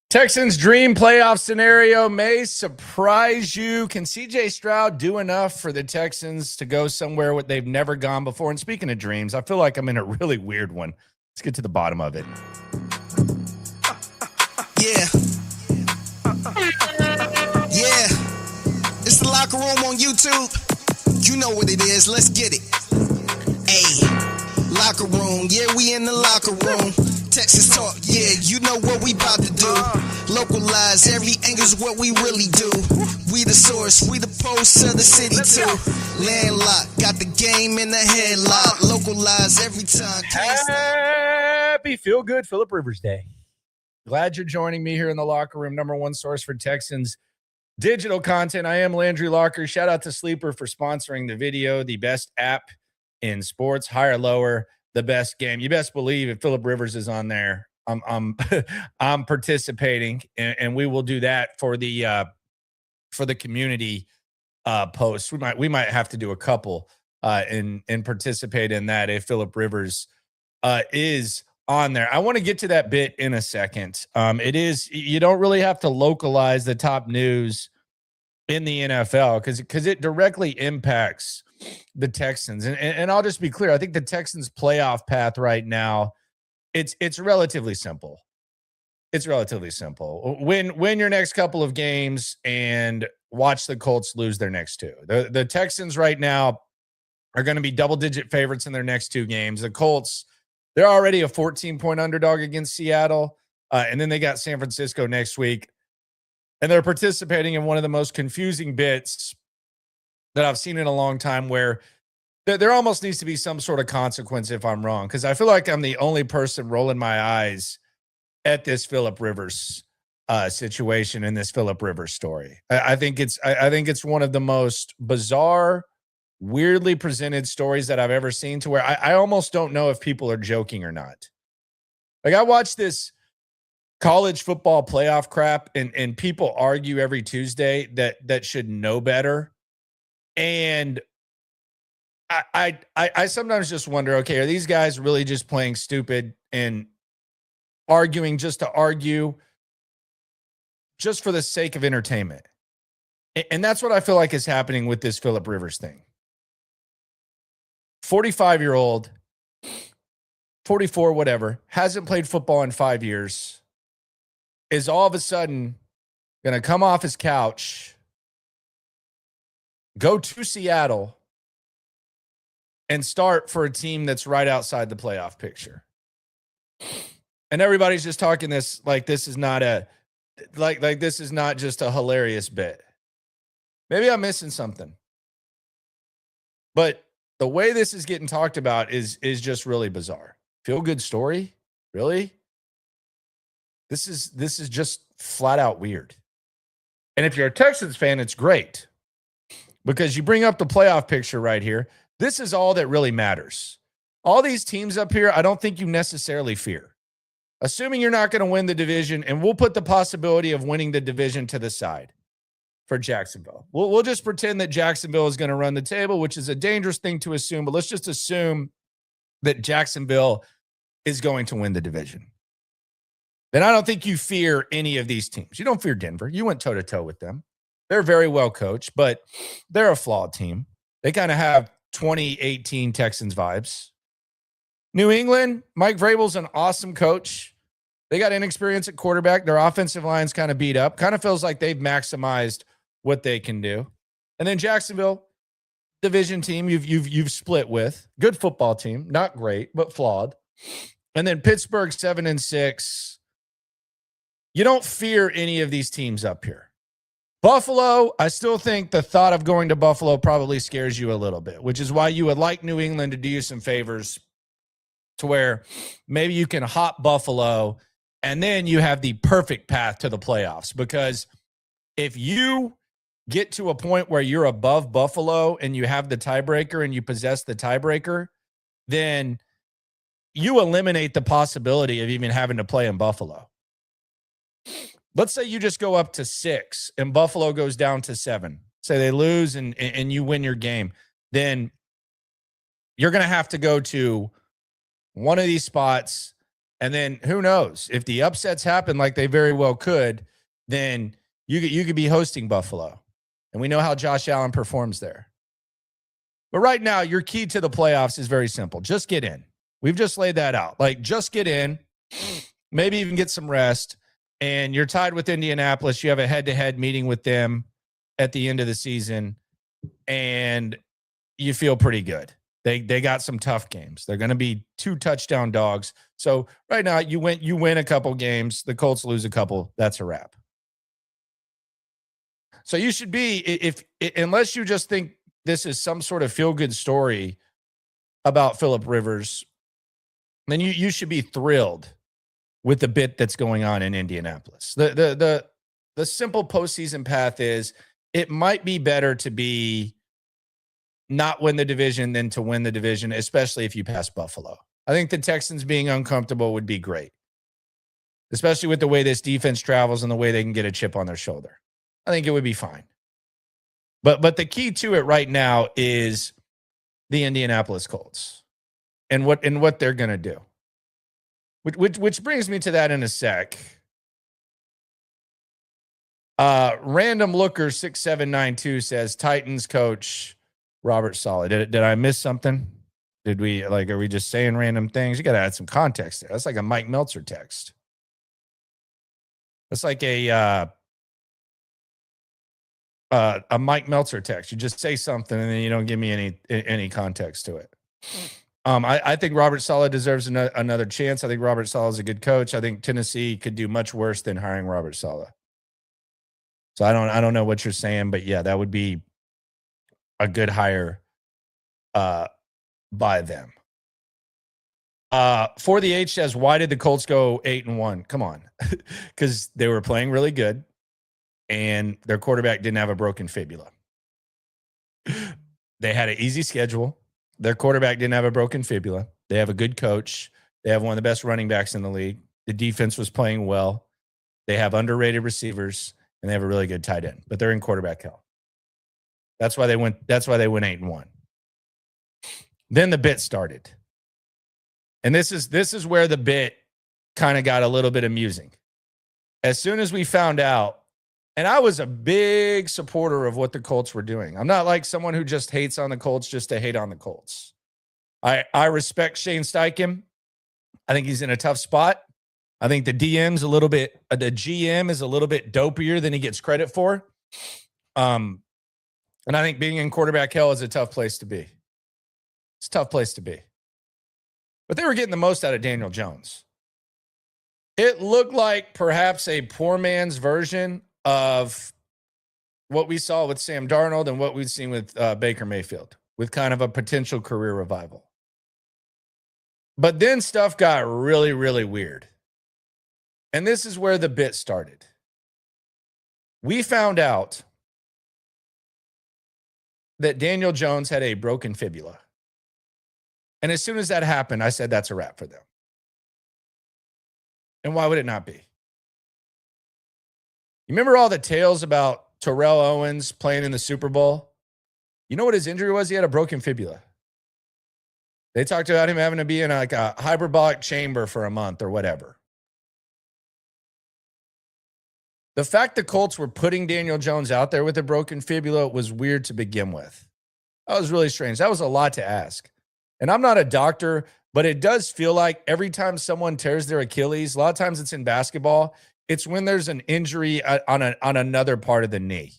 Texans' dream playoff scenario may surprise you. Can CJ Stroud do enough for the Texans to go somewhere what they've never gone before? And speaking of dreams, I feel like I'm in a really weird one. Let's get to the bottom of it. Yeah. It's the Locker Room on YouTube. You know what it is. Let's get it. Hey, Locker Room. Yeah, we in the locker room. Texas talk. Yeah, you know what we about to do. Localized. Every angle's what we really do. We the source. We the pulse of the city too. Landlocked. Got the game in the headlock. Localized every time. Happy Feel Good Phillip Rivers Day. Glad you're joining me here in the Locker Room, number one source for Texans digital content. I am Landry Locker. Shout out to Sleeper for sponsoring the video, the best app in sports, higher, lower, the best game. You best believe if Phillip Rivers is on there, I'm participating, and we will do that for the community posts. We might have to do a couple and participate in that if Phillip Rivers is on there. I want to get to that bit in a second. You don't really have to localize the top news in the NFL because it directly impacts the Texans. And I'll just be clear. I think the Texans playoff path right now, it's relatively simple. It's relatively simple. Win your next couple of games and watch the Colts lose their next two. The Texans right now are going to be double-digit favorites in their next two games. The Colts, they're already a 14-point underdog against Seattle, and then they got San Francisco next week. And they're participating in one of the most confusing bits that I've seen in a long time where there almost needs to be some sort of consequence if I'm wrong, because I feel like I'm the only person rolling my eyes at this Phillip Rivers situation and this Phillip Rivers story. I think it's one of the most bizarre, weirdly presented stories that I've ever seen, to where I almost don't know if people are joking or not. Like, I watch this college football playoff crap and people argue every Tuesday that should know better. And I sometimes just wonder, okay, are these guys really just playing stupid and arguing just to argue just for the sake of entertainment? And that's what I feel like is happening with this Phillip Rivers thing. 45-year-old, 44, whatever, hasn't played football in 5 years, is all of a sudden going to come off his couch, go to Seattle, and start for a team that's right outside the playoff picture. And everybody's just talking this like this is not this is not just a hilarious bit. Maybe I'm missing something. But the way this is getting talked about is just really bizarre. Feel good story? Really? This is just flat out weird. And if you're a Texans fan, it's great, because you bring up the playoff picture right here. This is all that really matters. All these teams up here, I don't think you necessarily fear. Assuming you're not going to win the division, and we'll put the possibility of winning the division to the side for Jacksonville. We'll just pretend that Jacksonville is going to run the table, which is a dangerous thing to assume, but let's just assume that Jacksonville is going to win the division. Then I don't think you fear any of these teams. You don't fear Denver. You went toe-to-toe with them. They're very well coached, but they're a flawed team. They kind of have 2018 Texans vibes. New England, Mike Vrabel's an awesome coach. They got inexperience at quarterback. Their offensive line's kind of beat up. Kind of feels like they've maximized what they can do. And then Jacksonville, division team you've split with. Good football team. Not great, but flawed. And then Pittsburgh, 7-6. You don't fear any of these teams up here. Buffalo, I still think the thought of going to Buffalo probably scares you a little bit, which is why you would like New England to do you some favors, to where maybe you can hop Buffalo and then you have the perfect path to the playoffs. Because if you get to a point where you're above Buffalo and you have the tiebreaker and you possess the tiebreaker, then you eliminate the possibility of even having to play in Buffalo. Let's say you just go up to 6 and Buffalo goes down to 7. Say they lose and you win your game. Then you're going to have to go to one of these spots And then who knows? If the upsets happen like they very well could, then you could be hosting Buffalo. And we know how Josh Allen performs there. But right now, your key to the playoffs is very simple. Just get in. We've just laid that out. Like, just get in, maybe even get some rest, and you're tied with Indianapolis. You have a head-to-head meeting with them at the end of the season, and you feel pretty good. They got some tough games. They're going to be 2 touchdown dogs. So right now, you win a couple games. The Colts lose a couple. That's a wrap. So you should be, unless you just think this is some sort of feel-good story about Phillip Rivers, then you should be thrilled with the bit that's going on in Indianapolis. The simple postseason path is it might be better to be not win the division than to win the division, especially if you pass Buffalo. I think the Texans being uncomfortable would be great, especially with the way this defense travels and the way they can get a chip on their shoulder. I think it would be fine. But the key to it right now is the Indianapolis Colts and what they're going to do. Which brings me to that in a sec. Random Looker 6792 says Titans coach Robert Saleh. Did I miss something? Did we are we just saying random things? You got to add some context there. That's like a Mike Meltzer text. That's like a Mike Meltzer text. You just say something and then you don't give me any context to it. I think Robert Saleh deserves another chance. I think Robert Saleh is a good coach. I think Tennessee could do much worse than hiring Robert Saleh. So I don't know what you're saying, but yeah, that would be a good hire by them. For the H says, why did the Colts go 8-1? Come on, because they were playing really good. And their quarterback didn't have a broken fibula. They had an easy schedule. Their quarterback didn't have a broken fibula. They have a good coach. They have one of the best running backs in the league. The defense was playing well. They have underrated receivers, and they have a really good tight end. But they're in quarterback hell. That's why they went 8-1. Then the bit started. And this is where the bit kind of got a little bit amusing. As soon as we found out, and I was a big supporter of what the Colts were doing. I'm not like someone who just hates on the Colts just to hate on the Colts. I respect Shane Steichen. I think he's in a tough spot. I think the GM is a little bit dopier than he gets credit for. And I think being in quarterback hell is a tough place to be. It's a tough place to be. But they were getting the most out of Daniel Jones. It looked like perhaps a poor man's version of what we saw with Sam Darnold and what we've seen with Baker Mayfield, with kind of a potential career revival. But then stuff got really, really weird. And this is where the bit started. We found out that Daniel Jones had a broken fibula. And as soon as that happened, I said, that's a wrap for them. And why would it not be? You remember all the tales about Terrell Owens playing in the Super Bowl? You know what his injury was? He had a broken fibula. They talked about him having to be in like a hyperbolic chamber for a month or whatever. The fact the Colts were putting Daniel Jones out there with a broken fibula was weird to begin with. That was really strange. That was a lot to ask. And I'm not a doctor, but it does feel like every time someone tears their Achilles, a lot of times it's in basketball, it's when there's an injury on another part of the knee.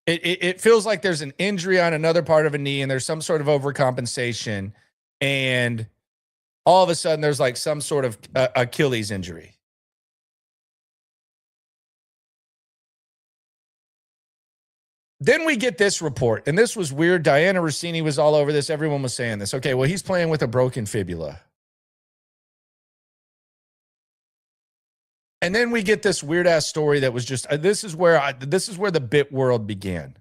It feels like there's an injury on another part of a knee and there's some sort of overcompensation. And all of a sudden there's like some sort of Achilles injury. Then we get this report, and this was weird. Diana Rossini was all over this. Everyone was saying this. Okay, well, he's playing with a broken fibula. And then we get this weird-ass story that was just, this is where the bit world began.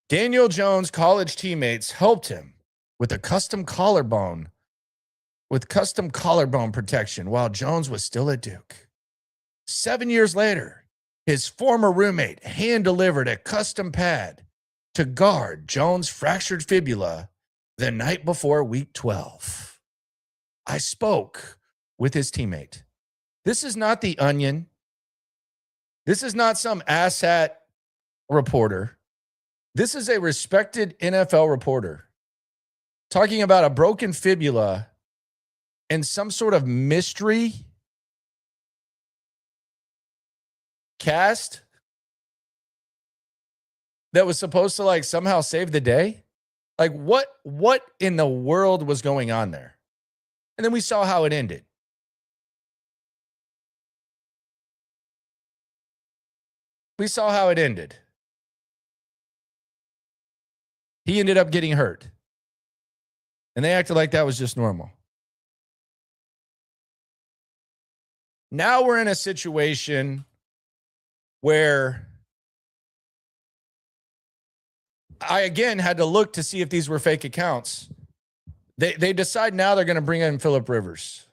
Daniel Jones' college teammates helped him with a custom collarbone protection while Jones was still at Duke. 7 years later, his former roommate hand-delivered a custom pad to guard Jones' fractured fibula the night before week 12, I spoke with his teammate. This is not The Onion. This is not some asshat reporter. This is a respected NFL reporter talking about a broken fibula and some sort of mystery cast that was supposed to like somehow save the day. Like what in the world was going on there? And then we saw how it ended. We saw how it ended. He ended up getting hurt. And they acted like that was just normal. Now we're in a situation where I again had to look to see if these were fake accounts. They decide now they're going to bring in Phillip Rivers.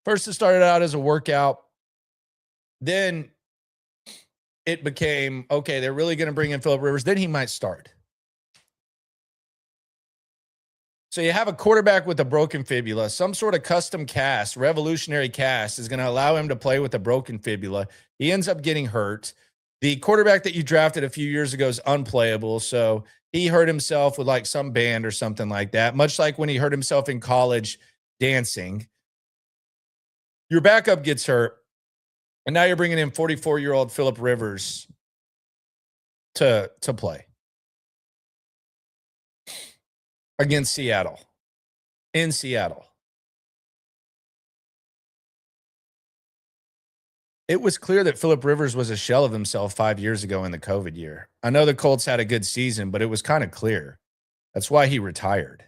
First, it started out as a workout. Then it became, okay, they're really going to bring in Phillip Rivers. Then he might start. So you have a quarterback with a broken fibula. Some sort of custom cast, revolutionary cast is going to allow him to play with a broken fibula. He ends up getting hurt. The quarterback that you drafted a few years ago is unplayable. So he hurt himself with like some band or something like that, much like when he hurt himself in college dancing. Your backup gets hurt. And now you're bringing in 44-year-old Phillip Rivers to play against Seattle, in Seattle. It was clear that Phillip Rivers was a shell of himself 5 years ago in the COVID year. I know the Colts had a good season, but it was kind of clear. That's why he retired.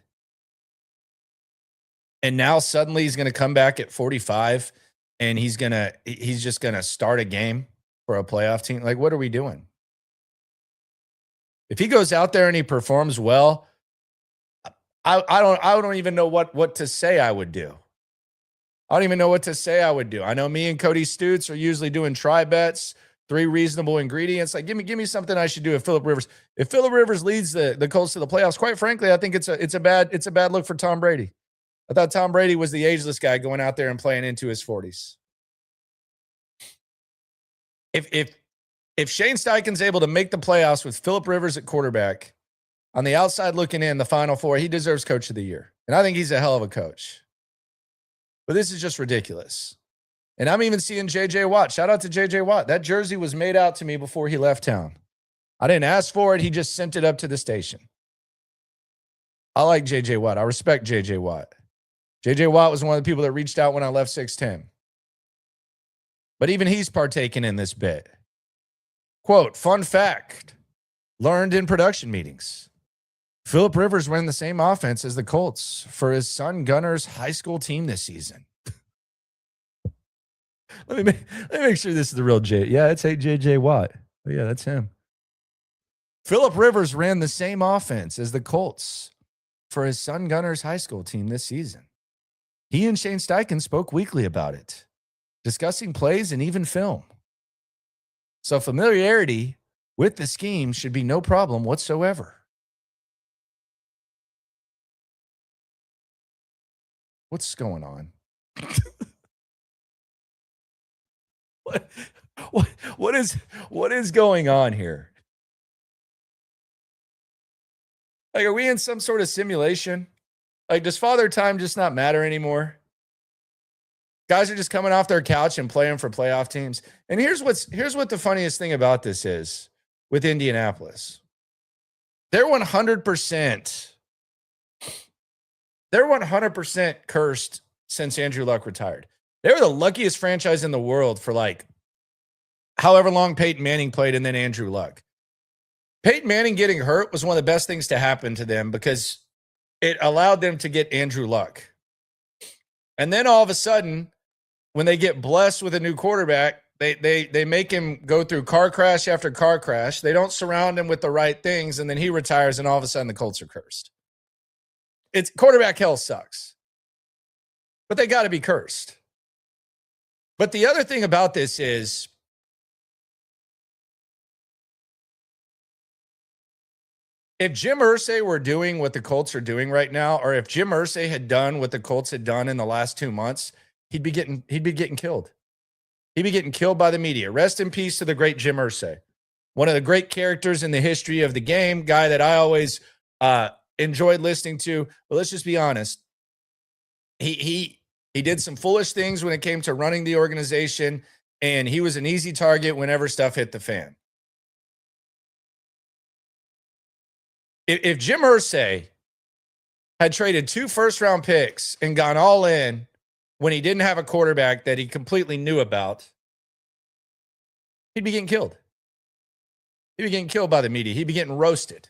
And now suddenly he's going to come back at 45 and he's just going to start a game for a playoff team. Like, what are we doing? If he goes out there and he performs well, I don't even know what to say I would do. I don't even know what to say I would do. I know me and Cody Stoots are usually doing try bets, 3 reasonable ingredients. Like, give me something I should do if Phillip Rivers. If Phillip Rivers leads the Colts to the playoffs, quite frankly, I think it's a bad look for Tom Brady. I thought Tom Brady was the ageless guy going out there and playing into his 40s. If Shane Steichen's able to make the playoffs with Phillip Rivers at quarterback, on the outside looking in, the Final Four, he deserves Coach of the Year. And I think he's a hell of a coach. But this is just ridiculous. And I'm even seeing J.J. Watt. Shout out to J.J. Watt. That jersey was made out to me before he left town. I didn't ask for it. He just sent it up to the station. I like J.J. Watt. I respect J.J. Watt. J.J. Watt was one of the people that reached out when I left 610. But even he's partaking in this bit. Quote, fun fact, learned in production meetings. Phillip Rivers ran the same offense as the Colts for his son Gunner's high school team this season. let me make sure this is the real J. Yeah, it's J.J. Watt. Oh, yeah, that's him. Phillip Rivers ran the same offense as the Colts for his son Gunner's high school team this season. He and Shane Steichen spoke weekly about it, discussing plays and even film. So familiarity with the scheme should be no problem whatsoever. What's going on? What is going on here? Like, are we in some sort of simulation? Like, does Father Time just not matter anymore? Guys are just coming off their couch and playing for playoff teams. And here's what the funniest thing about this is with Indianapolis. They're 100%. They're 100% cursed since Andrew Luck retired. They were the luckiest franchise in the world for like however long Peyton Manning played and then Andrew Luck. Peyton Manning getting hurt was one of the best things to happen to them because it allowed them to get Andrew Luck. And then all of a sudden, when they get blessed with a new quarterback, they make him go through car crash after car crash. They don't surround him with the right things, and then he retires, and all of a sudden the Colts are cursed. It's quarterback hell sucks. But they got to be cursed. But the other thing about this is If Jim Irsay were doing what the Colts are doing right now, or if Jim Irsay had done what the Colts had done in the last 2 months, he'd be getting killed. He'd be getting killed by the media. Rest in peace to the great Jim Irsay, one of the great characters in the history of the game, guy that I always enjoyed listening to. But let's just be honest. He did some foolish things when it came to running the organization, and he was an easy target whenever stuff hit the fan. If Jim Irsay had traded 2 first-round picks and gone all in when he didn't have a quarterback that he completely knew about, he'd be getting killed. He'd be getting killed by the media. He'd be getting roasted.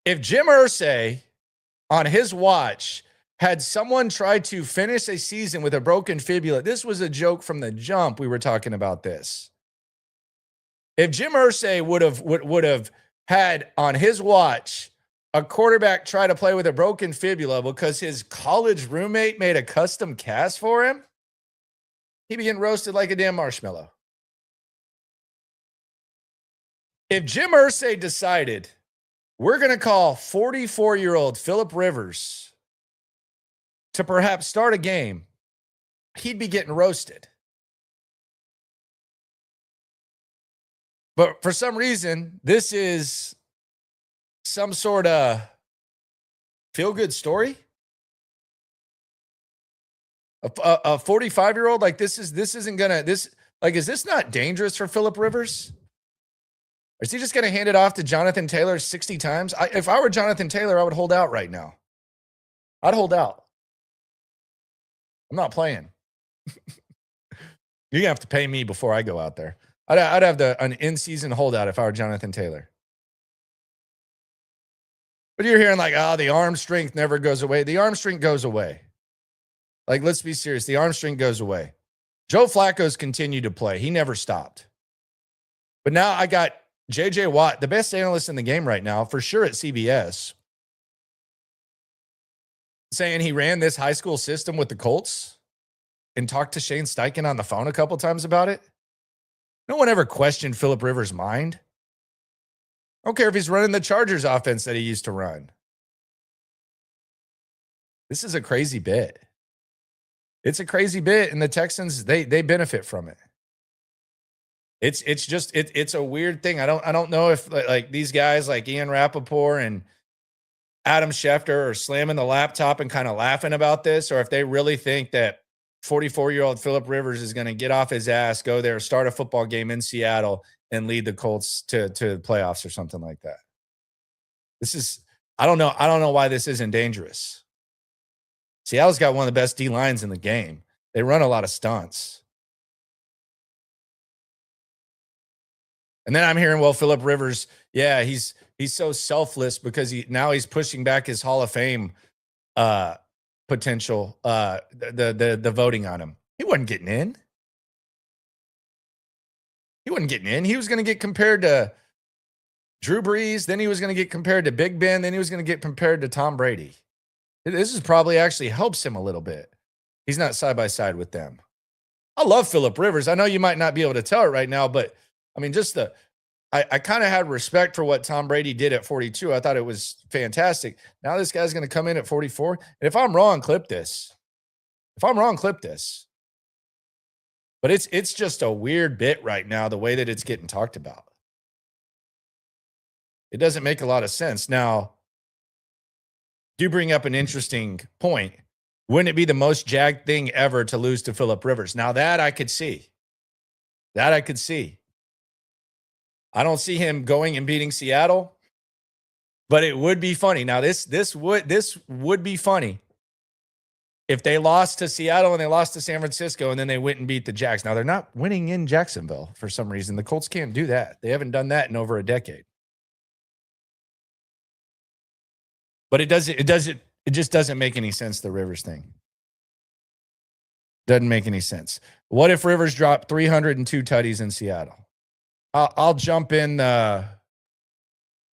If Jim Irsay, on his watch, had someone try to finish a season with a broken fibula, this was a joke from the jump. We were talking about this. If Jim Irsay would have had on his watch a quarterback try to play with a broken fibula because his college roommate made a custom cast for him, he'd be getting roasted like a damn marshmallow. If Jim Irsay decided we're going to call 44-year-old Phillip Rivers to perhaps start a game, he'd be getting roasted. But for some reason, this is some sort of feel-good story. A 45-year-old, like is this not dangerous for Phillip Rivers? Or is he just going to hand it off to Jonathan Taylor 60 times? If I were Jonathan Taylor, I would hold out right now. I'd hold out. I'm not playing. You're going to have to pay me before I go out there. I'd have an in-season holdout if I were Jonathan Taylor. But you're hearing like, the arm strength never goes away. The arm strength goes away. Like, let's be serious. The arm strength goes away. Joe Flacco's continued to play. He never stopped. But now I got J.J. Watt, the best analyst in the game right now, for sure at CBS, saying he ran this high school system with the Colts and talked to Shane Steichen on the phone a couple times about it. No one ever questioned Phillip Rivers' mind. I don't care if he's running the Chargers offense that he used to run. This is a crazy bit. It's a crazy bit, and the Texans, they benefit from it. It's a weird thing. I don't know if like these guys like Ian Rappaport and Adam Schefter are slamming the laptop and kind of laughing about this, or if they really think that 44-year-old Phillip Rivers is going to get off his ass, go there, start a football game in Seattle, and lead the Colts to the playoffs or something like that. I don't know why this isn't dangerous. Seattle's got one of the best D lines in the game. They run a lot of stunts. And then I'm hearing, well, Phillip Rivers, yeah, he's so selfless because he's pushing back his Hall of Fame potential, the voting on him. He wasn't getting in. He was going to get compared to Drew Brees. Then he was going to get compared to Big Ben. Then he was going to get compared to Tom Brady. This is probably actually helps him a little bit. He's not side by side with them. I love Phillip Rivers. I know you might not be able to tell it right now, but I mean, I kind of had respect for what Tom Brady did at 42. I thought it was fantastic. Now this guy's going to come in at 44. And if I'm wrong, clip this. But it's just a weird bit right now, the way that it's getting talked about. It doesn't make a lot of sense. Now, do bring up an interesting point. Wouldn't it be the most jagged thing ever to lose to Phillip Rivers? Now that I could see. I don't see him going and beating Seattle, but it would be funny. Now this would be funny if they lost to Seattle and they lost to San Francisco and then they went and beat the Jags. Now they're not winning in Jacksonville for some reason. The Colts can't do that. They haven't done that in over a decade. But it just doesn't make any sense, the Rivers thing. Doesn't make any sense. What if Rivers dropped 302 tutties in Seattle? I'll jump in. I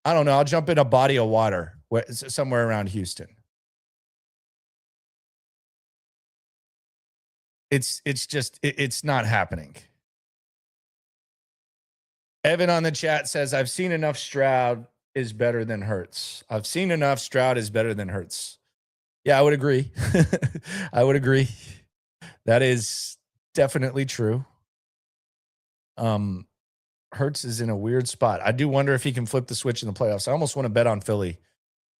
don't know. I'll jump in a body of water somewhere around Houston. It's not happening. Evan on the chat says, I've seen enough Stroud is better than Hurts. I've seen enough Stroud is better than Hurts. Yeah, I would agree. I would agree. That is definitely true. Hurts is in a weird spot. I do wonder if he can flip the switch in the playoffs. I almost want to bet on Philly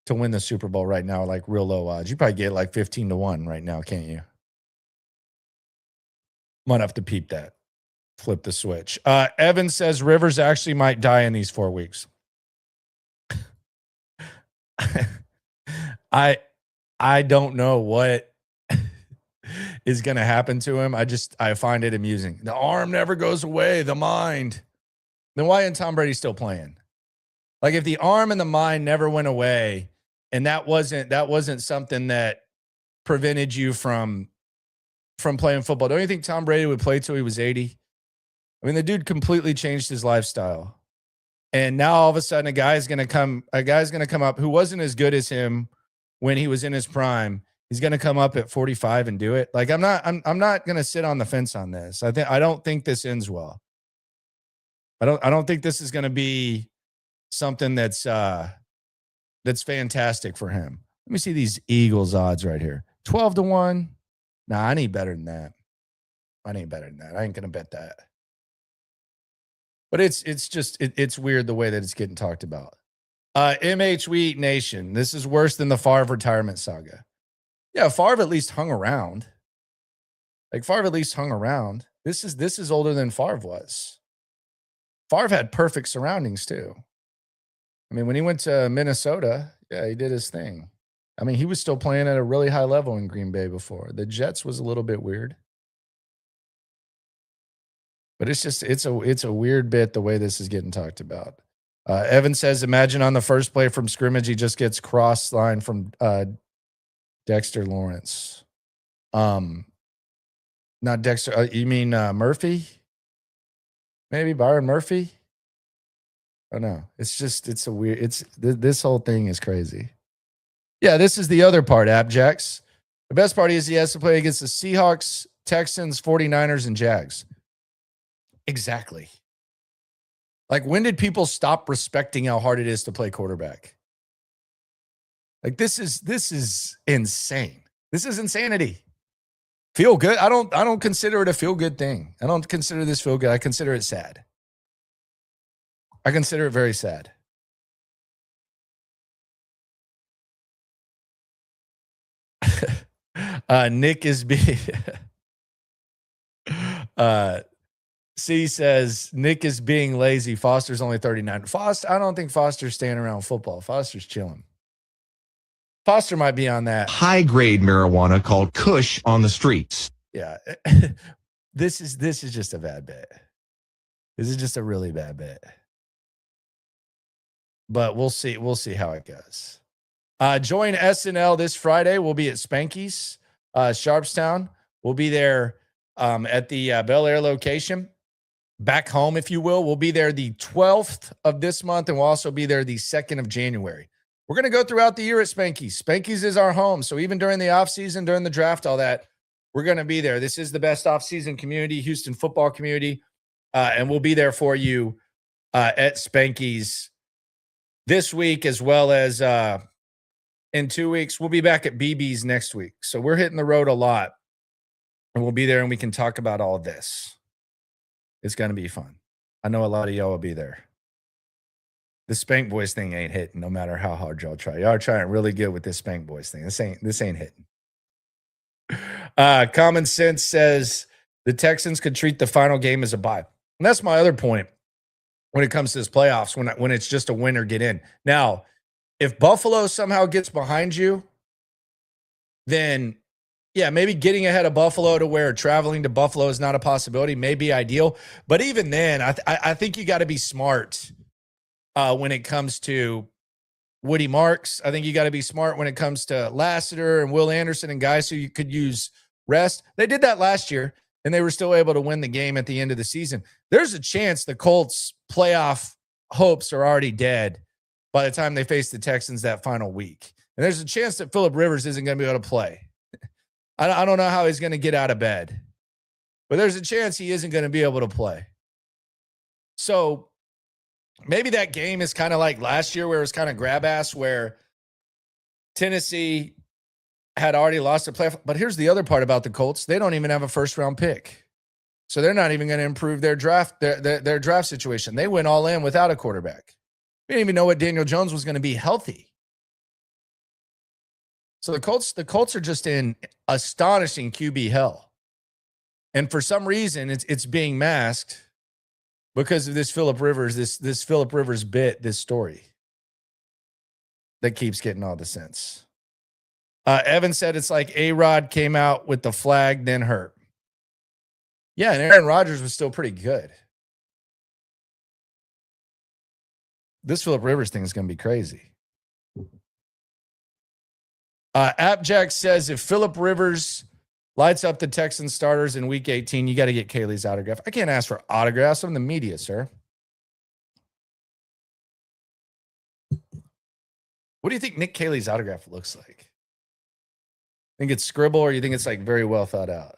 to win the Super Bowl right now, like real low odds. You probably get like 15-1 right now, can't you? Might have to peep that. Flip the switch. Evan says Rivers actually might die in these 4 weeks. I don't know what is going to happen to him. I find it amusing. The arm never goes away. The mind. Then why isn't Tom Brady still playing? Like if the arm and the mind never went away, and that wasn't something that prevented you from playing football, don't you think Tom Brady would play till he was 80? I mean, the dude completely changed his lifestyle. And now all of a sudden a guy's going to come up who wasn't as good as him when he was in his prime. He's going to come up at 45 and do it. Like I'm not going to sit on the fence on this. I don't think this ends well. I don't think this is going to be something that's fantastic for him. Let me see these Eagles odds right here. 12-1. Nah, I need better than that. I ain't going to bet that. But it's weird the way that it's getting talked about. MH We Eat Nation. This is worse than the Favre retirement saga. Yeah, Favre at least hung around. Like Favre at least hung around. This is older than Favre was. Favre had perfect surroundings too. I mean, when he went to Minnesota, yeah, he did his thing. I mean, he was still playing at a really high level in Green Bay before. The Jets was a little bit weird. But it's a weird bit the way this is getting talked about. Evan says, imagine on the first play from scrimmage, he just gets cross line from Dexter Lawrence. Not Dexter. You mean Murphy? Maybe Byron Murphy? I don't know. This whole thing is crazy. Yeah, this is the other part, Abjax. The best part is he has to play against the Seahawks, Texans, 49ers, and Jags. Exactly. Like, when did people stop respecting how hard it is to play quarterback? Like, this is insane. This is insanity. Feel good? I don't consider it a feel good thing. I don't consider this feel good. I consider it sad. I consider it very sad. Nick is being C says Nick is being lazy. Foster's only 39. I don't think Foster's staying around football. Foster's chilling. Foster might be on that high-grade marijuana called Kush on the streets. Yeah. This is just a bad bet. This is just a really bad bet. But we'll see. We'll see how it goes. Join SNL this Friday. We'll be at Spanky's, Sharpstown. We'll be there at the Bel Air location. Back home, if you will. We'll be there the 12th of this month, and we'll also be there the 2nd of January. We're going to go throughout the year at Spanky's. Spanky's is our home. So even during the offseason, during the draft, all that, we're going to be there. This is the best offseason community, Houston football community. And we'll be there for you at Spanky's this week, as well as in 2 weeks. We'll be back at BB's next week. So we're hitting the road a lot. And we'll be there and we can talk about all this. It's going to be fun. I know a lot of y'all will be there. The Spank Boys thing ain't hitting no matter how hard y'all try. Y'all are trying really good with this Spank Boys thing. This ain't hitting. Common Sense says the Texans could treat the final game as a bye. And that's my other point when it comes to this playoffs, when it's just a win or get in. Now, if Buffalo somehow gets behind you, then yeah, maybe getting ahead of Buffalo to where traveling to Buffalo is not a possibility may be ideal. But even then, I think you got to be smart when it comes to Woody Marks. I think you got to be smart when it comes to Lassiter and Will Anderson and guys who you could use rest. They did that last year, and they were still able to win the game at the end of the season. There's a chance the Colts' playoff hopes are already dead by the time they face the Texans that final week. And there's a chance that Phillip Rivers isn't going to be able to play. I don't know how he's going to get out of bed, but there's a chance he isn't going to be able to play. So maybe that game is kind of like last year where it was kind of grab ass, where Tennessee had already lost a playoff. But here's the other part about the Colts. They don't even have a first round pick. So they're not even going to improve their draft, their draft situation. They went all in without a quarterback. We didn't even know what Daniel Jones was going to be healthy. So the Colts are just in astonishing QB hell. And for some reason, it's being masked because of this Phillip Rivers, this Phillip Rivers bit, this story that keeps getting all the sense. Evan said it's like A-Rod came out with the flag, then hurt. Yeah, and Aaron Rodgers was still pretty good. This Phillip Rivers thing is going to be crazy. Appjack says if Phillip Rivers lights up the Texans starters in week 18, you got to get Kaylee's autograph. I can't ask for autographs. I'm the media, sir. What do you think Nick Kaylee's autograph looks like? Think it's scribble, or you think it's like very well thought out?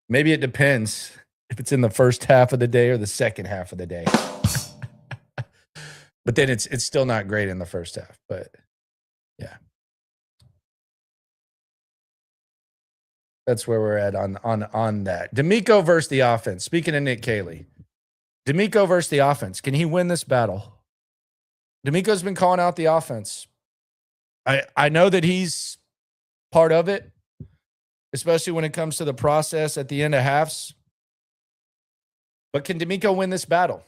Maybe it depends if it's in the first half of the day or the second half of the day. But then it's still not great in the first half. But yeah. That's where we're at on that. DeMeco versus the offense. Speaking of Nick Caley, DeMeco versus the offense. Can he win this battle? DeMeco's been calling out the offense. I know that he's part of it, especially when it comes to the process at the end of halves. But can DeMeco win this battle?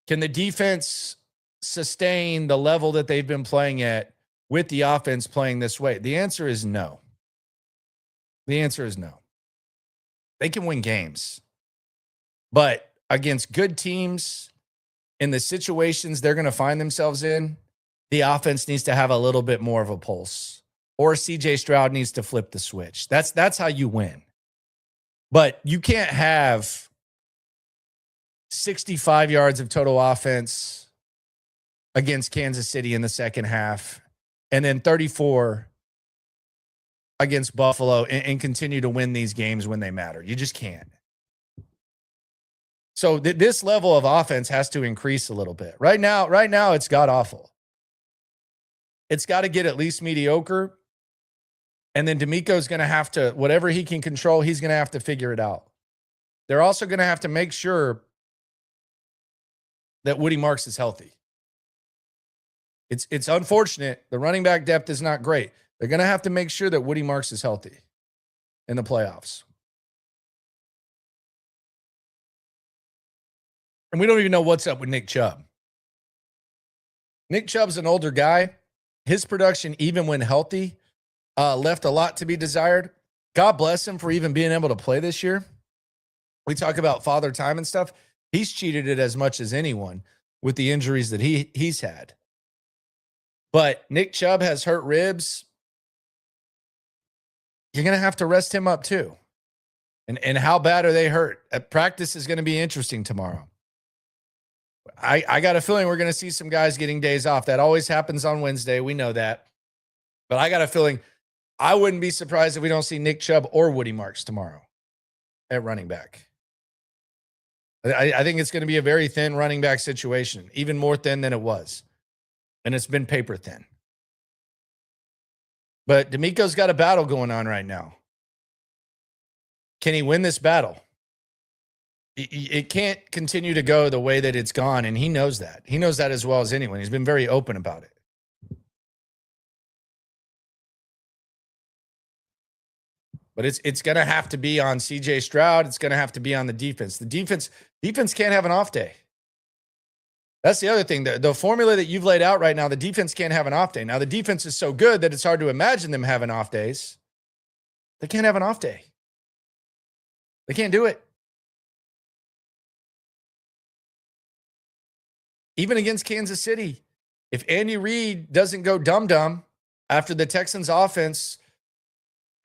Can the defense sustain the level that they've been playing at with the offense playing this way? The answer is no. The answer is no. They can win games, but against good teams in the situations they're going to find themselves in, the offense needs to have a little bit more of a pulse, or CJ Stroud needs to flip the switch. That's how you win. But you can't have 65 yards of total offense against Kansas City in the second half and then 34 against Buffalo and continue to win these games when they matter. You just can't. So this level of offense has to increase a little bit. Right now it's god-awful. It's got to get at least mediocre. And then DeMeco's going to have to, whatever he can control, he's going to have to figure it out. They're also going to have to make sure that Woody Marks is healthy. It's unfortunate. The running back depth is not great. They're going to have to make sure that Woody Marks is healthy in the playoffs. And we don't even know what's up with Nick Chubb. Nick Chubb's an older guy. His production, even when healthy, left a lot to be desired. God bless him for even being able to play this year. We talk about father time and stuff. He's cheated it as much as anyone with the injuries that he's had. But Nick Chubb has hurt ribs. You're going to have to rest him up too. And how bad are they hurt? Practice is going to be interesting tomorrow. I got a feeling we're going to see some guys getting days off. That always happens on Wednesday. We know that. But I got a feeling I wouldn't be surprised if we don't see Nick Chubb or Woody Marks tomorrow at running back. I think it's going to be a very thin running back situation, even more thin than it was. And it's been paper thin. But DeMeco's got a battle going on right now. Can he win this battle? It can't continue to go the way that it's gone, and he knows that. He knows that as well as anyone. He's been very open about it. But it's going to have to be on CJ Stroud. It's going to have to be on the defense. The defense can't have an off day. That's the other thing. The formula that you've laid out right now, the defense can't have an off day. Now, the defense is so good that it's hard to imagine them having off days. They can't have an off day. They can't do it. Even against Kansas City, if Andy Reid doesn't go dum-dum after the Texans offense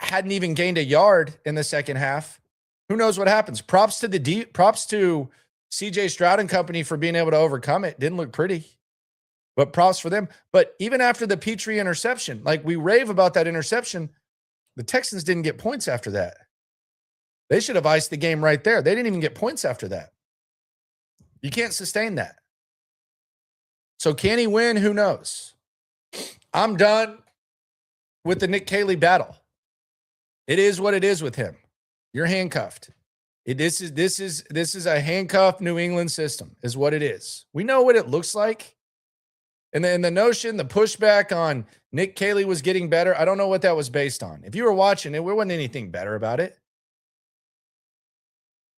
hadn't even gained a yard in the second half, who knows what happens? Props to CJ Stroud and company for being able to overcome it. Didn't look pretty, but props for them. But even after the Petrie interception, like we rave about that interception, the Texans didn't get points after that. They should have iced the game right there. They didn't even get points after that. You can't sustain that. So can he win? Who knows? I'm done with the Nick Caley battle. It is what it is with him. You're handcuffed. This is a handcuffed New England system, is what it is. We know what it looks like. And then the notion, the pushback on Nick Caley was getting better, I don't know what that was based on. If you were watching it, there wasn't anything better about it.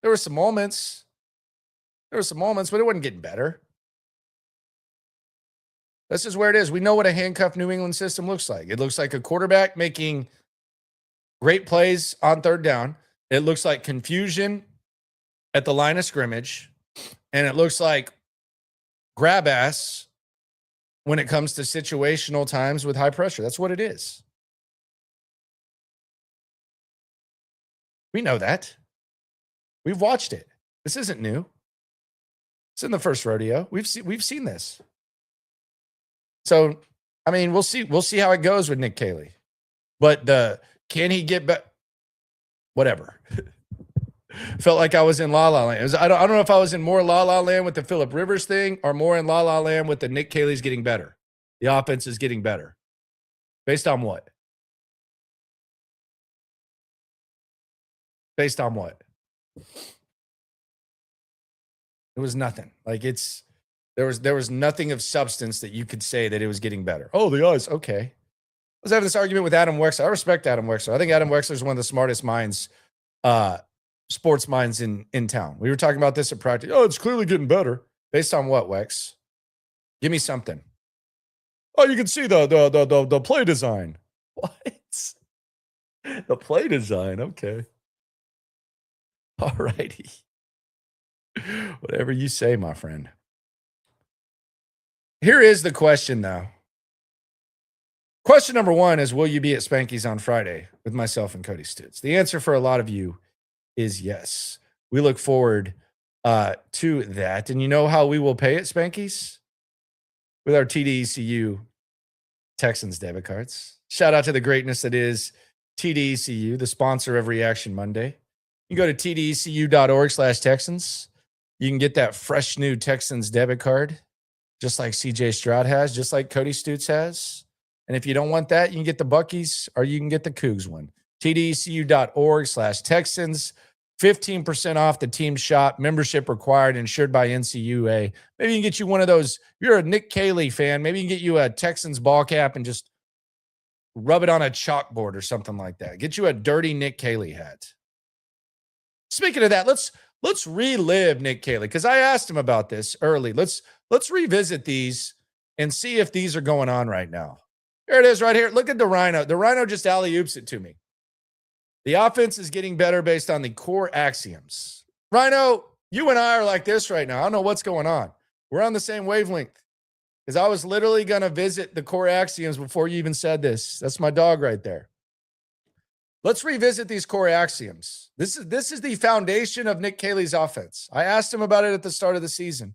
There were some moments. But it wasn't getting better. This is where it is. We know what a handcuffed New England system looks like. It looks like a quarterback making great plays on third down. It looks like confusion at the line of scrimmage. And it looks like grab ass when it comes to situational times with high pressure. That's what it is. We know that. We've watched it. This isn't new. It's in the first rodeo. We've seen this. So, I mean, we'll see how it goes with Nick Caley. But can he get back? Whatever. Felt like I was in La La Land. I don't know if I was in more La La Land with the Phillip Rivers thing or more in La La Land with the Nick Caley's getting better. The offense is getting better. Based on what? Based on what? It was nothing. Like there was nothing of substance that you could say that it was getting better. Oh, the eyes. Okay. I was having this argument with Adam Wexler. I respect Adam Wexler. I think Adam Wexler is one of the smartest minds, sports minds in town. We were talking about this at practice. Oh, it's clearly getting better. Based on what, Wex? Give me something. Oh, you can see the play design. What? The play design. Okay. All righty. Whatever you say, my friend. Here is the question, though. Question number one is, will you be at Spanky's on Friday with myself and Cody Stoots? The answer for a lot of you is yes. We look forward to that. And you know how we will pay at Spanky's? With our TDECU Texans debit cards. Shout out to the greatness that is TDECU, the sponsor of Reaction Monday. You go to tdecu.org/Texans. You can get that fresh new Texans debit card, just like CJ Stroud has, just like Cody Stoots has. And if you don't want that, you can get the Buckies or you can get the Cougs one. tdecu.org/Texans. 15% off the team shop. Membership required, insured by NCUA. Maybe you can get you one of those. If you're a Nick Caley fan, maybe you can get you a Texans ball cap and just rub it on a chalkboard or something like that. Get you a dirty Nick Caley hat. Speaking of that, let's relive Nick Caley, because I asked him about this early. Let's revisit these and see if these are going on right now. Here it is right here. Look at the Rhino. The Rhino just alley-oops it to me. The offense is getting better based on the core axioms. Rhino, you and I are like this right now. I don't know what's going on. We're on the same wavelength, because I was literally going to visit the core axioms before you even said this. That's my dog right there. Let's revisit these core axioms. This is the foundation of Nick Caley's offense. I asked him about it at the start of the season.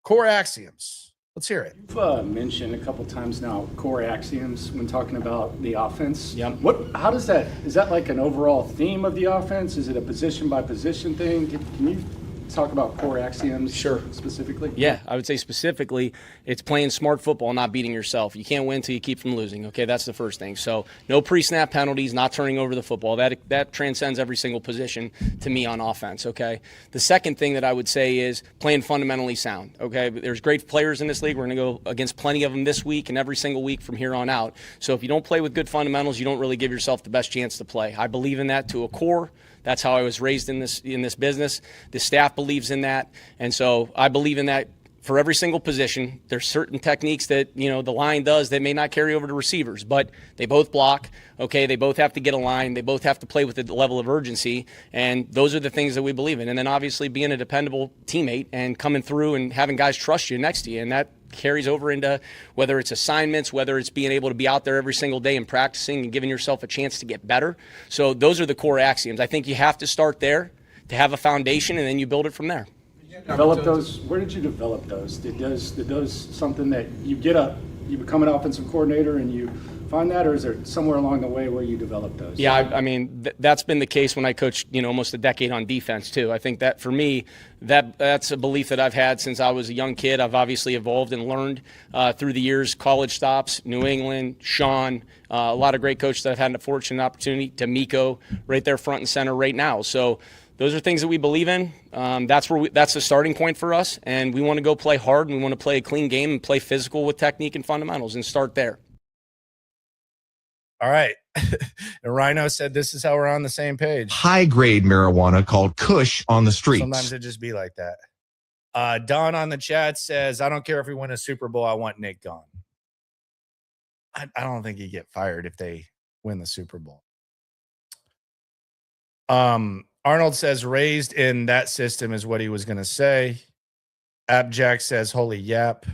Core axioms. Let's hear it. You've mentioned a couple times now core axioms when talking about the offense. Yep. How does that? Is that like an overall theme of the offense? Is it a position by position thing? Can you talk about core axioms? Sure. Specifically? Yeah, I would say specifically, it's playing smart football, not beating yourself. You can't win until you keep from losing. Okay, that's the first thing. So no pre-snap penalties, not turning over the football. That transcends every single position to me on offense. Okay. The second thing that I would say is playing fundamentally sound. Okay, there's great players in this league. We're going to go against plenty of them this week and every single week from here on out. So if you don't play with good fundamentals, you don't really give yourself the best chance to play. I believe in that to a core. That's how I was raised in this business. The staff believes in that, and so I believe in that for every single position. There's certain techniques that the line does that may not carry over to receivers, but they both block. Okay, they both have to get a line. They both have to play with a level of urgency, and those are the things that we believe in. And then obviously being a dependable teammate and coming through and having guys trust you next to you, and that carries over into whether it's assignments, whether it's being able to be out there every single day and practicing and giving yourself a chance to get better. So those are the core axioms. I think you have to start there to have a foundation, and then you build it from there. Develop those. Where did you develop those? Did those something that you become an offensive coordinator and you find that, or is there somewhere along the way where you develop those? Yeah, I mean, that's been the case when I coached, almost a decade on defense too. I think that for me, that's a belief that I've had since I was a young kid. I've obviously evolved and learned through the years, college stops, New England, Sean, a lot of great coaches that I've had a fortunate opportunity, DeMeco, right there front and center right now. So those are things that we believe in. That's the starting point for us, and we want to go play hard, and we want to play a clean game and play physical with technique and fundamentals and start there. All right. And Rhino said this is how we're on the same page. High-grade marijuana called Kush on the streets. Sometimes it just be like that. Don on the chat says, I don't care if we win a Super Bowl. I want Nick gone. I don't think he'd get fired if they win the Super Bowl. Arnold says raised in that system is what he was going to say. Abjack says, holy yap.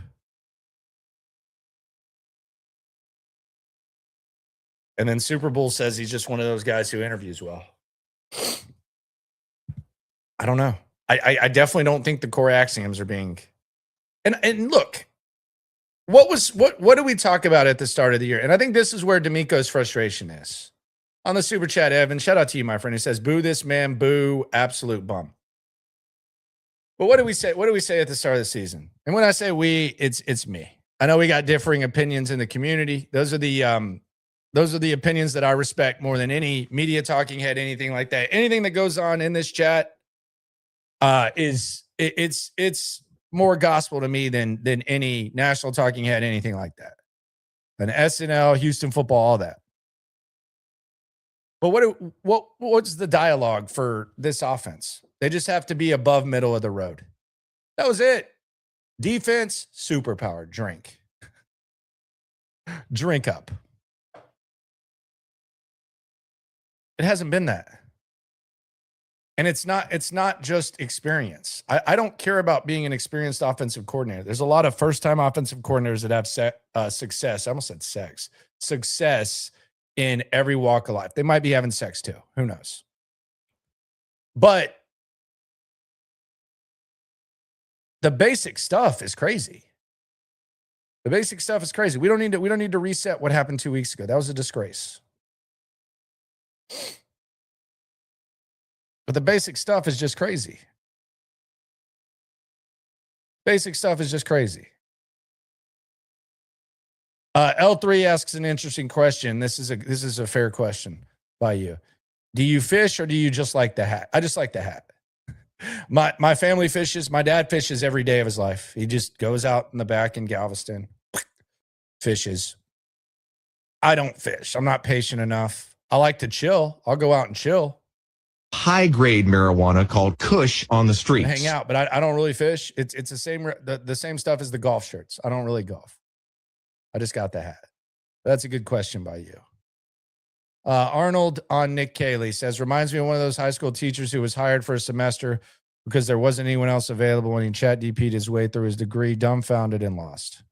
And then Super Bowl says he's just one of those guys who interviews well. I don't know. I definitely don't think the core axioms are being. And look, what did we talk about at the start of the year? And I think this is where DeMeco's frustration is. On the super chat, Evan, shout out to you, my friend. He says, "Boo this man, boo, absolute bum." But what do we say? What do we say at the start of the season? And when I say we, it's me. I know we got differing opinions in the community. Those are the opinions that I respect more than any media talking head, anything like that. Anything that goes on in this chat it's more gospel to me than any national talking head, anything like that. An SNL, Houston football, all that. But what's the dialogue for this offense? They just have to be above middle of the road. That was it. Defense, superpower, drink. Drink up. It hasn't been that. And it's not just experience. I don't care about being an experienced offensive coordinator. There's a lot of first-time offensive coordinators that have success. I almost said sex. Success in every walk of life. They might be having sex too. Who knows? But the basic stuff is crazy. The basic stuff is crazy. We don't need to reset what happened 2 weeks ago. That was a disgrace. But the basic stuff is just crazy. Basic stuff is just crazy. L3 asks an interesting question. This is a fair question by you. Do you fish or do you just like the hat? I just like the hat. My family fishes. My dad fishes every day of his life. He just goes out in the back in Galveston, fishes. I don't fish. I'm not patient enough. I like to chill. I'll go out and chill. High-grade marijuana called Kush on the streets. Hang out, but I don't really fish. It's the same stuff as the golf shirts. I don't really golf. I just got the hat. That's a good question by you. Arnold on Nick Cayley says, reminds me of one of those high school teachers who was hired for a semester because there wasn't anyone else available when he chat DP'd his way through his degree, dumbfounded and lost.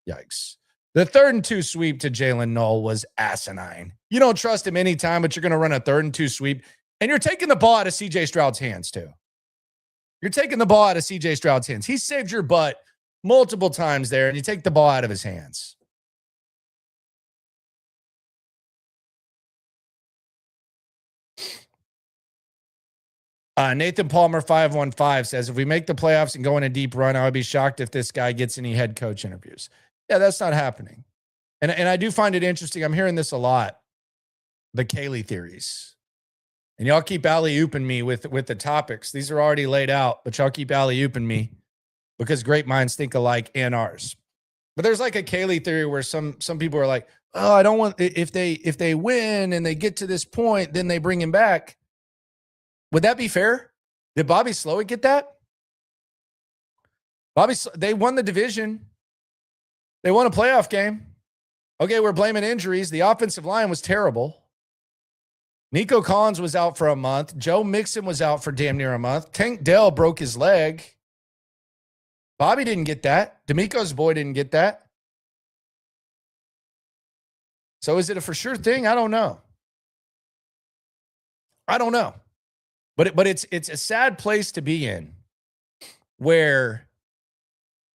Yikes. The 3rd and 2 sweep to Jalen Knoll was asinine. You don't trust him anytime, but you're going to run a 3rd and 2 sweep, and you're taking the ball out of CJ Stroud's hands too. You're taking the ball out of CJ Stroud's hands. He saved your butt multiple times there, and you take the ball out of his hands. Nathan Palmer 515 says, if we make the playoffs and go on a deep run, I would be shocked if this guy gets any head coach interviews. Yeah, that's not happening. And I do find it interesting. I'm hearing this a lot, the Cayley theories. And y'all keep alley-ooping me with the topics. These are already laid out, but y'all keep alley-ooping me because great minds think alike and ours. But there's like a Cayley theory where some people are like, oh, I don't want, if they win and they get to this point, then they bring him back. Would that be fair? Did Bobby Slowick get that? They won the division. They won a playoff game. Okay, we're blaming injuries. The offensive line was terrible. Nico Collins was out for a month. Joe Mixon was out for damn near a month. Tank Dell broke his leg. Bobby didn't get that. DeMeco's boy didn't get that. So is it a for sure thing? I don't know. But it's a sad place to be in where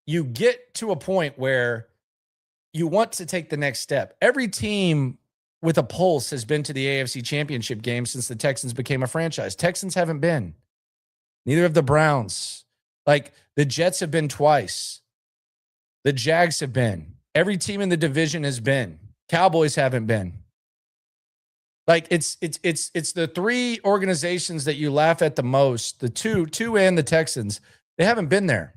you get to a point where you want to take the next step. Every team with a pulse has been to the AFC Championship game since the Texans became a franchise. Texans haven't been. Neither have the Browns. Like, the Jets have been twice. The Jags have been. Every team in the division has been. Cowboys haven't been. Like, it's the three organizations that you laugh at the most, the two and the Texans. They haven't been there.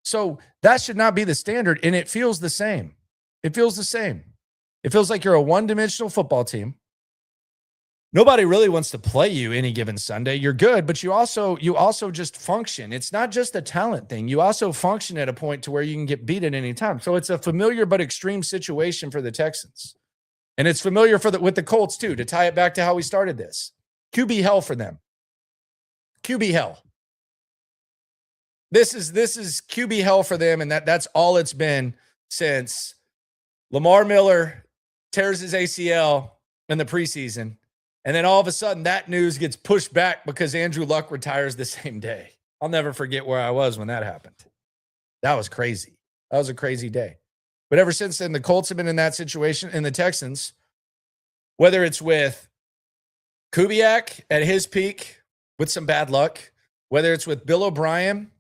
So that should not be the standard, and it feels the same. It feels the same. It feels like you're a one-dimensional football team. Nobody really wants to play you any given Sunday. You're good, but you also just function. It's not just a talent thing. You also function at a point to where you can get beat at any time. So it's a familiar but extreme situation for the Texans. And it's familiar with the Colts too, to tie it back to how we started this. QB hell for them. QB hell. This is QB hell for them, and that's all it's been since Lamar Miller tears his ACL in the preseason. And then all of a sudden that news gets pushed back because Andrew Luck retires the same day. I'll never forget where I was when that happened. That was crazy. That was a crazy day. But ever since then, the Colts have been in that situation, and the Texans, whether it's with Kubiak at his peak with some bad luck, whether it's with Bill O'Brien,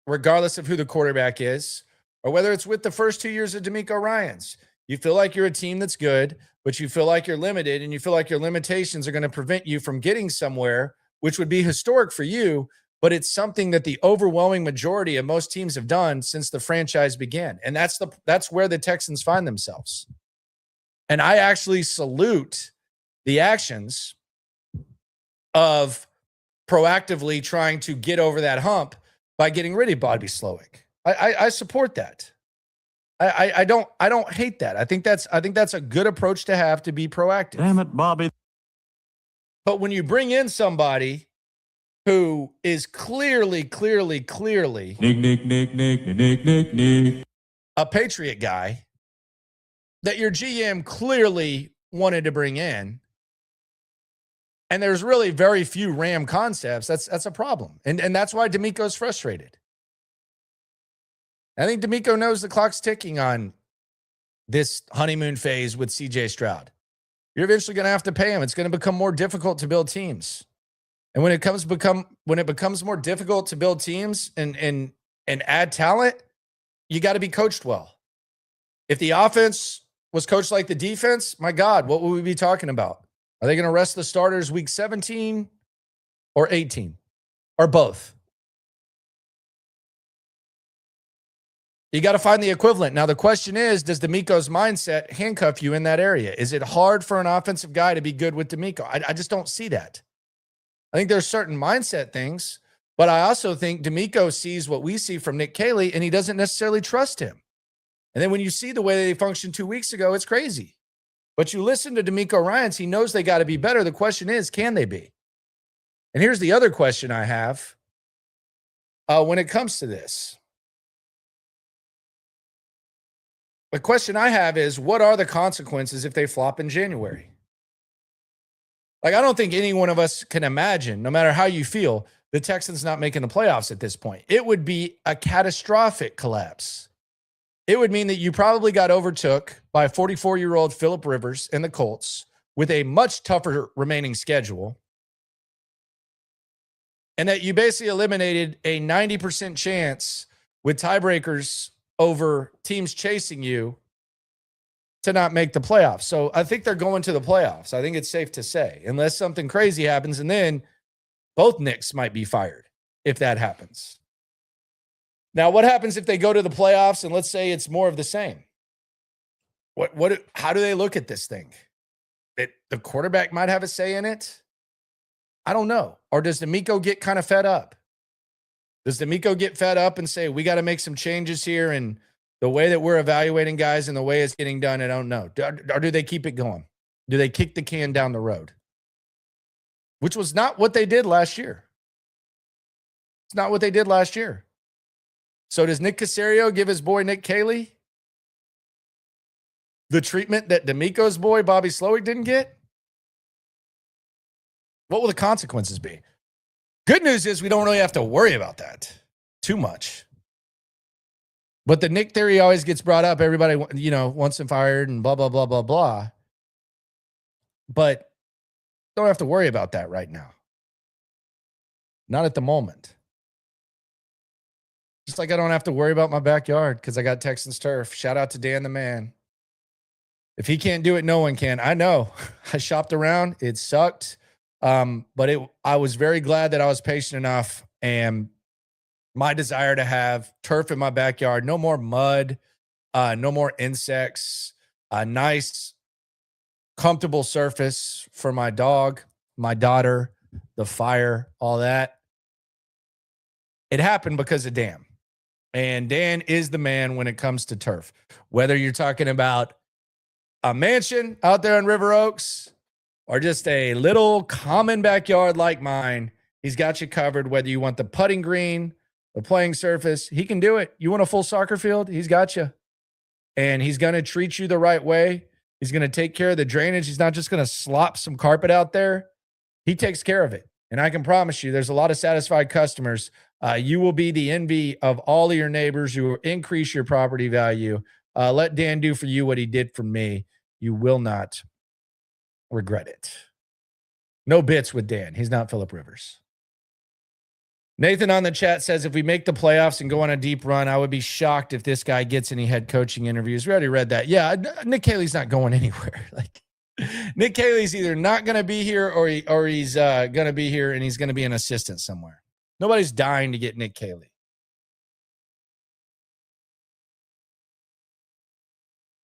regardless of who the quarterback is, or whether it's with the first 2 years of DeMeco Ryans, you feel like you're a team that's good, but you feel like you're limited, and you feel like your limitations are going to prevent you from getting somewhere, which would be historic for you, but it's something that the overwhelming majority of most teams have done since the franchise began. And that's where the Texans find themselves. And I actually salute the actions of proactively trying to get over that hump by getting rid of Bobby Slowick. I support that. I don't hate that. I think that's a good approach to have, to be proactive. Damn it, Bobby. But when you bring in somebody who is clearly Nick. a Patriot guy that your GM clearly wanted to bring in, and there's really very few Ram concepts, that's a problem. And that's why DeMeco's frustrated. I think DeMeco knows the clock's ticking on this honeymoon phase with CJ Stroud. You're eventually going to have to pay him. It's going to become more difficult to build teams. And when it becomes more difficult to build teams and add talent, you got to be coached well. If the offense was coached like the defense, my God, what would we be talking about? Are they going to rest the starters week 17 or 18 or both? You got to find the equivalent. Now, the question is, does DeMeco's mindset handcuff you in that area? Is it hard for an offensive guy to be good with DeMeco? I just don't see that. I think there's certain mindset things, but I also think DeMeco sees what we see from Nick Caley, and he doesn't necessarily trust him. And then when you see the way they functioned 2 weeks ago, it's crazy. But you listen to DeMeco Ryans, he knows they got to be better. The question is, can they be? And here's the other question I have when it comes to this. The question I have is, what are the consequences if they flop in January? Like, I don't think any one of us can imagine, no matter how you feel, the Texans not making the playoffs at this point. It would be a catastrophic collapse. It would mean that you probably got overtook by 44-year-old Phillip Rivers and the Colts with a much tougher remaining schedule, and that you basically eliminated a 90% chance with tiebreakers over teams chasing you to not make the playoffs. So I think they're going to the playoffs. I think it's safe to say, unless something crazy happens, and then both Knicks might be fired if that happens. Now, what happens if they go to the playoffs and let's say it's more of the same? How do they look at this thing? The quarterback might have a say in it? I don't know. Or does DeMeco get kind of fed up? Does DeMeco get fed up and say, we got to make some changes here, and the way that we're evaluating guys and the way it's getting done, I don't know. Or do they keep it going? Do they kick the can down the road? Which was not what they did last year. It's not what they did last year. So does Nick Caserio give his boy Nick Caley the treatment that DeMeco's boy Bobby Slowick didn't get? What will the consequences be? Good news is we don't really have to worry about that too much. But the Nick theory always gets brought up. Everybody, wants him fired and blah, blah, blah, blah, blah. But don't have to worry about that right now. Not at the moment. Just like I don't have to worry about my backyard because I got Texans turf. Shout out to Dan the man. If he can't do it, no one can. I know. I shopped around. It sucked. But I was very glad that I was patient enough, and my desire to have turf in my backyard, no more mud, no more insects, a nice, comfortable surface for my dog, my daughter, the fire, all that. It happened because of Dan. And Dan is the man when it comes to turf. Whether you're talking about a mansion out there in River Oaks or just a little common backyard like mine, he's got you covered. Whether you want the putting green, the playing surface, he can do it. You want a full soccer field? He's got you. And he's going to treat you the right way. He's going to take care of the drainage. He's not just going to slop some carpet out there. He takes care of it. And I can promise you, there's a lot of satisfied customers. You will be the envy of all of your neighbors. You will increase your property value. Let Dan do for you what he did for me. You will not regret it. No bits with Dan. He's not Phillip Rivers. Nathan on the chat says, if we make the playoffs and go on a deep run, I would be shocked if this guy gets any head coaching interviews. We already read that. Yeah, Nick Haley's not going anywhere. Nick Haley's either not going to be here or he's going to be here and he's going to be an assistant somewhere. Nobody's dying to get Nick Haley.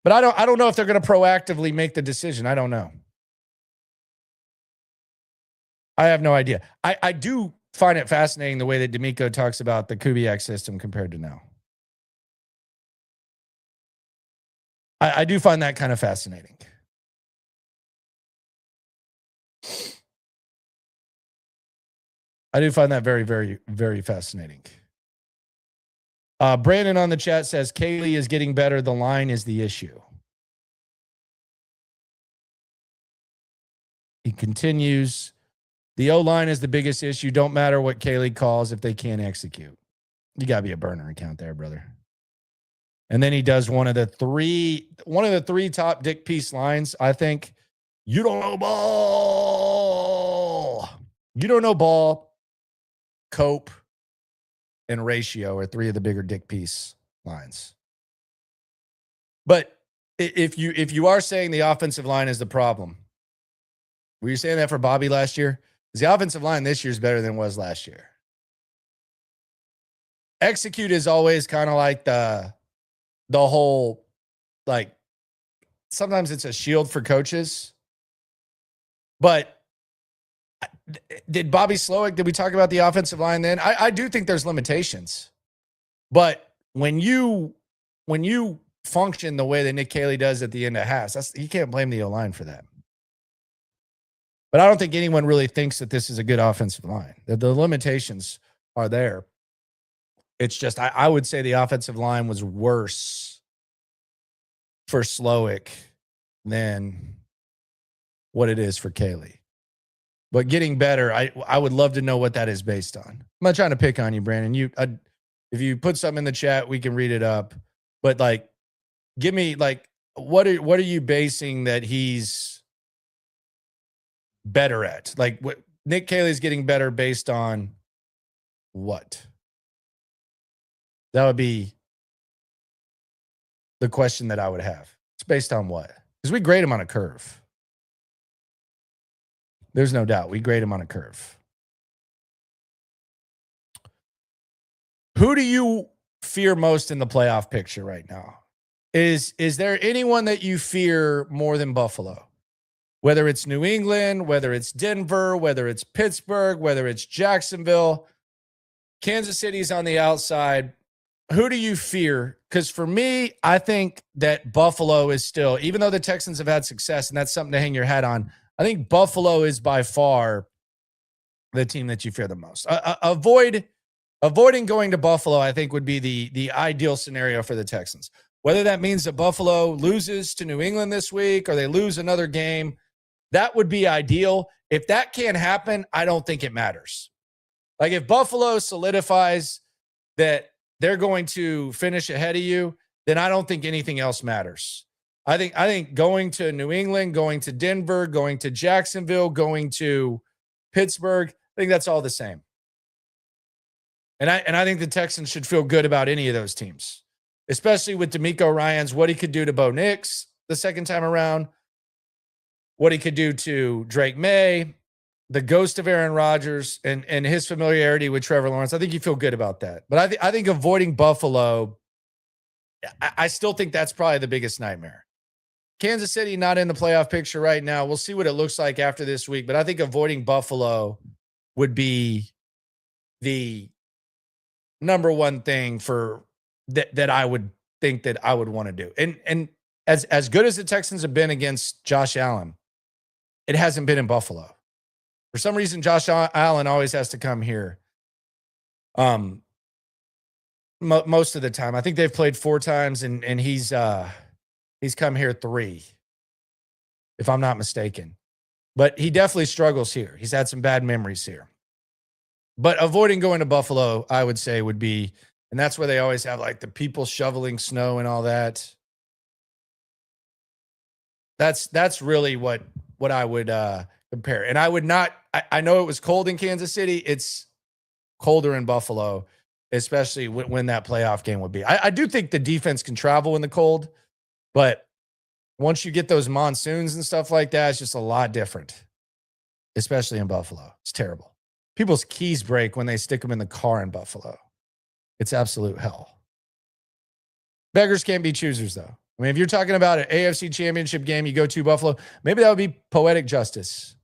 But I don't know if they're going to proactively make the decision. I don't know. I have no idea. I do find it fascinating the way that DeMeco talks about the Kubiak system compared to now. I do find that kind of fascinating. I do find that very, very, very fascinating. Brandon on the chat says, Kaylee is getting better. The line is the issue. He continues, the O-line is the biggest issue. Don't matter what Kaylee calls if they can't execute. You got to be a burner account there, brother. And then he does one of the three top Dick Peace lines, I think. You don't know ball. You don't know ball. Cope and ratio are three of the bigger Dick Peace lines. But if you are saying the offensive line is the problem, were you saying that for Bobby last year? Because the offensive line this year is better than it was last year. Execute is always kind of like the whole, like, sometimes it's a shield for coaches. But did Bobby Slowick, did we talk about the offensive line then? I do think there's limitations. But when you function the way that Nick Haley does at the end of halves, you can't blame the O-line for that. But I don't think anyone really thinks that this is a good offensive line. The limitations are there. It's just, I would say the offensive line was worse for Slowick than what it is for Haley. But getting better, I would love to know what that is based on. I'm not trying to pick on you, Brandon. If you put something in the chat, we can read it up. But give me what are you basing that he's better at? What Nick Haley's getting better based on what? That would be the question that I would have. It's based on what? Because we grade him on a curve. There's no doubt. We grade him on a curve. Who do you fear most in the playoff picture right now? Is there anyone that you fear more than Buffalo? Whether it's New England, whether it's Denver, whether it's Pittsburgh, whether it's Jacksonville, Kansas City's on the outside. Who do you fear? Because for me, I think that Buffalo is still, even though the Texans have had success, and that's something to hang your hat on, I think Buffalo is by far the team that you fear the most. Avoiding going to Buffalo, I think, would be the ideal scenario for the Texans. Whether that means that Buffalo loses to New England this week or they lose another game, that would be ideal. If that can't happen, I don't think it matters. If Buffalo solidifies that they're going to finish ahead of you, then I don't think anything else matters. I think going to New England, going to Denver, going to Jacksonville, going to Pittsburgh, I think that's all the same. And I think the Texans should feel good about any of those teams, especially with DeMeco Ryans, what he could do to Bo Nix the second time around, what he could do to Drake May, the ghost of Aaron Rodgers, and his familiarity with Trevor Lawrence. I think you feel good about that. But I think avoiding Buffalo, I still think that's probably the biggest nightmare. Kansas City not in the playoff picture right now. We'll see what it looks like after this week, but I think avoiding Buffalo would be the number one thing for that I would think that I would want to do. And as good as the Texans have been against Josh Allen, it hasn't been in Buffalo. For some reason, Josh Allen always has to come here. Most of the time, I think they've played 4 times, and he's come here 3, if I'm not mistaken. But he definitely struggles here. He's had some bad memories here. But avoiding going to Buffalo, I would say, would be, and that's where they always have like the people shoveling snow and all that. That's really what I would compare. And I would not, I know it was cold in Kansas City. It's colder in Buffalo, especially when that playoff game would be. I do think the defense can travel in the cold, but once you get those monsoons and stuff like that, it's just a lot different, especially in Buffalo. It's terrible. People's keys break when they stick them in the car in Buffalo. It's absolute hell. Beggars can't be choosers, though. I mean, if you're talking about an AFC championship game, you go to Buffalo, maybe that would be poetic justice.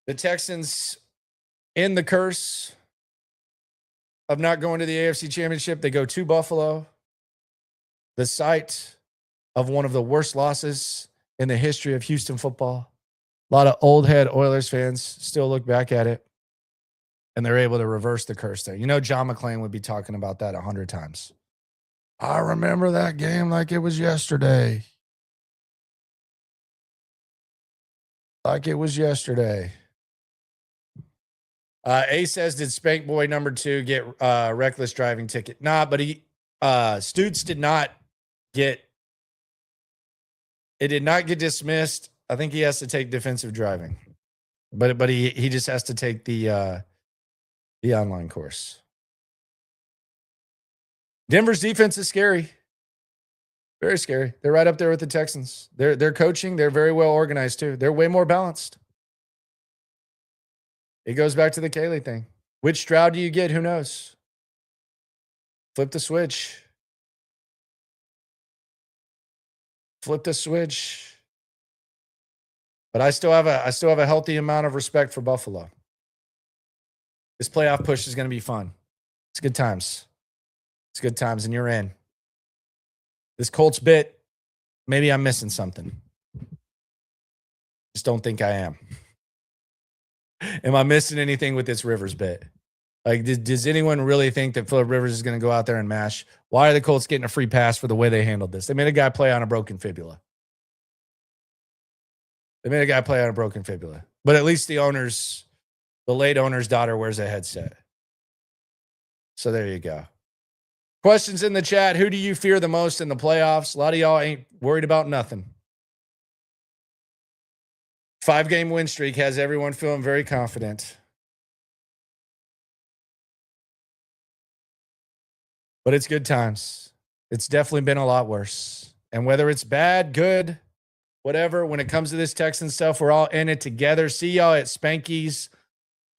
The Texans, in the curse of not going to the AFC championship, they go to Buffalo, the site of one of the worst losses in the history of Houston football. A lot of old head Oilers fans still look back at it, and they're able to reverse the curse there. You know, John McClain would be talking about that 100 times. I remember that game like it was yesterday. Like it was yesterday. A says, did Spank Boy number 2 get reckless driving ticket? Nah, but Stoots did not get, it did not get dismissed. I think he has to take defensive driving, but he just has to take the online course. Denver's defense is scary, very scary. They're right up there with the Texans. They're coaching. They're very well organized too. They're way more balanced. It goes back to the Kaylee thing. Which Stroud do you get? Who knows? Flip the switch. Flip the switch. But I still have a healthy amount of respect for Buffalo. This playoff push is going to be fun. It's good times. It's good times, and you're in. This Colts bit, maybe I'm missing something. Just don't think I am. Am I missing anything with this Rivers bit? Like, does anyone really think that Phillip Rivers is going to go out there and mash? Why are the Colts getting a free pass for the way they handled this? They made a guy play on a broken fibula. But at least the late owner's daughter wears a headset. So there you go. Questions in the chat. Who do you fear the most in the playoffs? A lot of y'all ain't worried about nothing. 5-game win streak has everyone feeling very confident. But it's good times. It's definitely been a lot worse. And whether it's bad, good, whatever, when it comes to this Texan stuff, we're all in it together. See y'all at Spanky's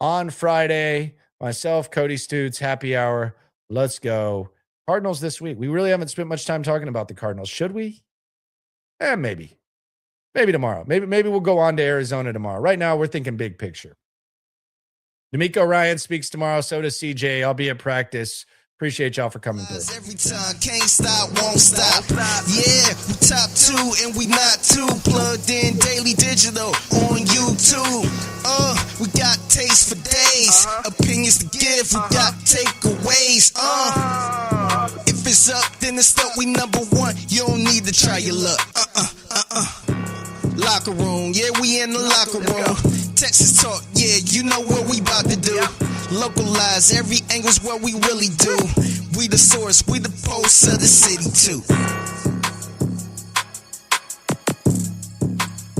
on Friday. Myself, Cody Stoots, happy hour. Let's go. Cardinals this week. We really haven't spent much time talking about the Cardinals. Should we? Maybe. Maybe tomorrow. Maybe we'll go on to Arizona tomorrow. Right now, we're thinking big picture. DeMeco Ryans speaks tomorrow. So does CJ. I'll be at practice. Appreciate y'all for coming through. Every time, can't stop, won't stop. Yeah, we top 2 and we not 2. Plugged in daily digital on YouTube. We got taste for days. Opinions to give, we got takeaways. If it's up, then it's up. We number 1. You don't need to try your luck. Locker room, yeah, we in the locker room. Texas talk, yeah, you know what we about to do. Localized, every angle's what we really do. We the source, we the pulse of the city too.